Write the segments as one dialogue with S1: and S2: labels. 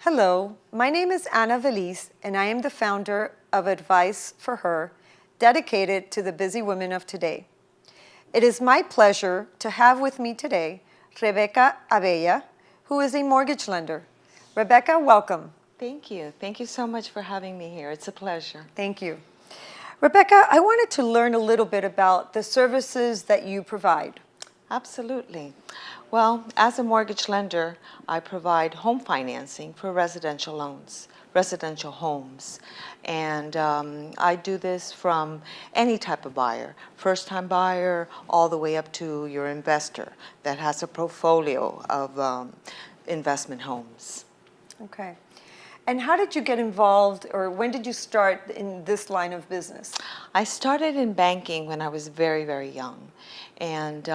S1: Hello, my name is Ana Veliz, and I am the founder of Advice for Her, dedicated to the busy women of today. It is my pleasure to have with me today Rebecca Abella, who is a mortgage lender. Rebecca, welcome.
S2: Thank you. Thank you so much for having me here. It's a pleasure.
S1: Thank you. Rebecca, I wanted to learn a little bit about the services that you provide.
S2: Absolutely. Well, as a mortgage lender, I provide home financing for residential loans, residential homes. And I do this from any type of buyer, first-time buyer, all the way up to your investor that has a portfolio of investment homes.
S1: Okay. And how did you get involved, or when did you start in this line of business?
S2: I started in banking when I was very, very young. And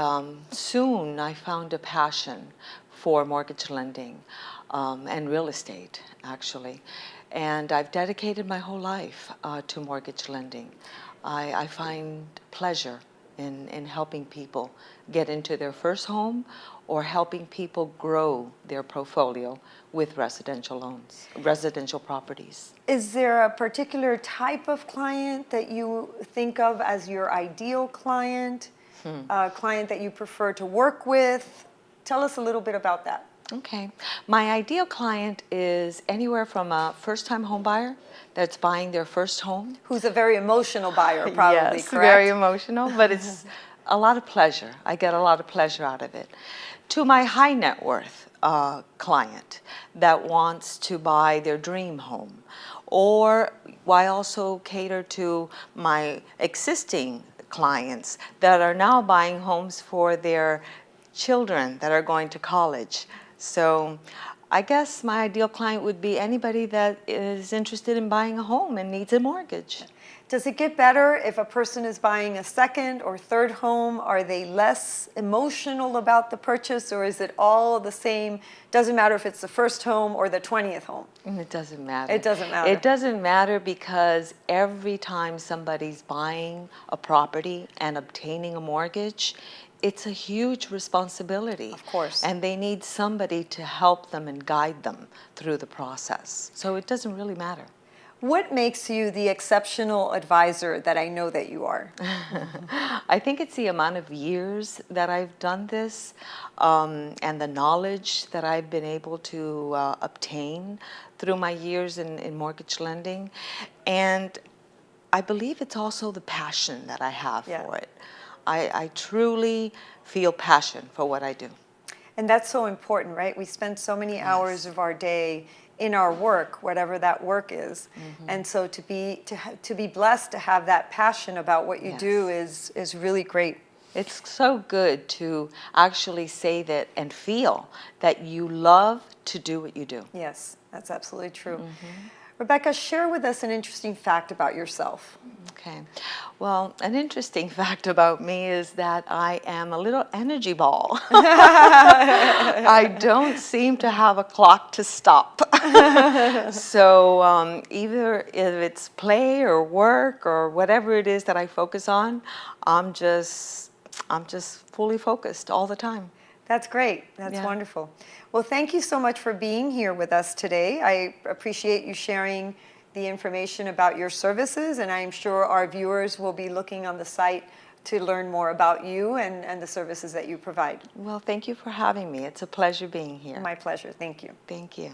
S2: soon I found a passion for mortgage lending and real estate, actually. And I've dedicated my whole life to mortgage lending. I find pleasure in helping people get into their first home or helping people grow their portfolio with residential loans, residential properties.
S1: Is there a particular type of client that you think of as your ideal client, a client that you prefer to work with? Tell us a little bit about that.
S2: Okay. My ideal client is anywhere from a first-time home buyer that's buying their first home.
S1: Who's a very emotional buyer, probably,
S2: Yes,
S1: correct?
S2: very emotional, but it's a lot of pleasure. I get a lot of pleasure out of it. To my high net worth client that wants to buy their dream home, or I also cater to my existing clients that are now buying homes for their children that are going to college. So I guess my ideal client would be anybody that is interested in buying a home and needs a mortgage.
S1: Does it get better if a person is buying a second or third home? Are they less emotional about the purchase, or is it all the same? Doesn't matter if it's the first home or the 20th home?
S2: It doesn't matter.
S1: It doesn't matter.
S2: It doesn't matter because every time somebody's buying a property and obtaining a mortgage, it's a huge responsibility.
S1: Of course.
S2: And they need somebody to help them and guide them through the process. So it doesn't really matter.
S1: What makes you the exceptional advisor that I know that you are?
S2: I think it's the amount of years that I've done this and the knowledge that I've been able to obtain through my years in mortgage lending. And I believe it's also the passion that I have for it. I truly feel passion for what I do.
S1: And that's so important, right? We spend so many hours of our day in our work, whatever that work is. And so to be blessed to have that passion about what you do is really great.
S2: It's so good to actually say that and feel that you love to do what you do.
S1: Yes, that's absolutely true. Rebecca, share with us an interesting fact about yourself.
S2: Okay. Well, an interesting fact about me is that I am a little energy ball. I don't seem to have a clock to stop. So either if it's play or work or whatever it is that I focus on, I'm just fully focused all the time.
S1: That's great. That's wonderful. Well, thank you so much for being here with us today. I appreciate you sharing the information about your services, and I'm sure our viewers will be looking on the site to learn more about you and the services that you provide.
S2: Well, thank you for having me. It's a pleasure being here.
S1: My pleasure. Thank you.
S2: Thank you.